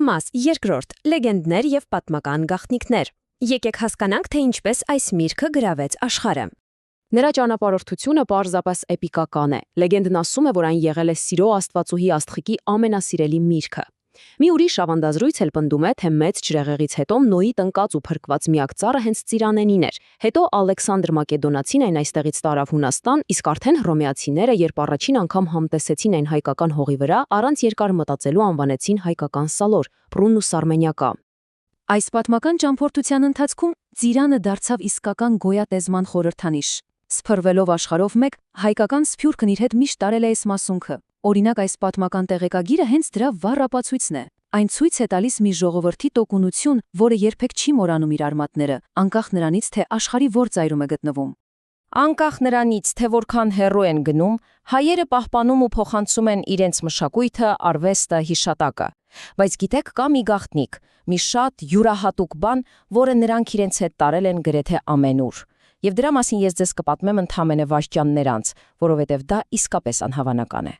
Մաս երկրորդ. լեգենդներ եւ պատմական գաղտնիքներ։ Եկեք հասկանանք, թե ինչպես այս միրգը գրավեց աշխարհը։ Նրա ճանապարհորդությունը պարզապես էպիկական է։ Լեգենդն ասում է, որ այն եղել է Սիրո Աստվածուհի աստղիկի ամենասիրելի միրգը։ Մի ուրիշ ավանդազրույց էլ պնդում է, թե մեծ ջրեղեղից հետո Նոյի տնկած ու փրկված միակ ծառը հենց ծիրանենին էր։ Հետո Ալեքսանդր Մակեդոնացին այն այստեղից տարավ Հունաստան, իսկ արդեն հռոմեացիները, երբ առաջին անգամ համտեսեցին այն հայկական հողի վրա, առանց երկար մտածելու անվանեցին հայկական սալոր՝ Պրունուս արմենիակա։ Այս պատմական ճամփորդության ընթացքում ծիրանը դարձավ իսկական գոյատեզման խորհրդանիշ։ Սփռվելով աշխարհով մեկ, հայկական սփյուռքն իր հետ միշտ տարել է այս մասունքը։ Օրինակ, այս պատմական տեղեկագիրը հենց դրա վառ ապացույցն է։ Այն ցույց է տալիս մի ժողովրդի տոկունություն, որը երբեք չի մոռանում իր արմատները, անկախ նրանից, թե աշխարհի որ ծայրում է գտնվում։ Անկախ նրանից, թե որքան հեռու են գնում, հայերը պահպանում ու փոխանցում են իրենց մշակույթը, արվեստը, հիշատակը։ Բայց գիտեք, կա մի գաղտնիք, մի շատ յուրահատուկ բան, որը նրանք իրենց հետ տարել են գրեթե ամենուր։ Եվ դրա մասին ես ձեզ կպատմեմ ընդամենը վայրկյաններ անց, որովհետև դա իսկապես անհավանական է։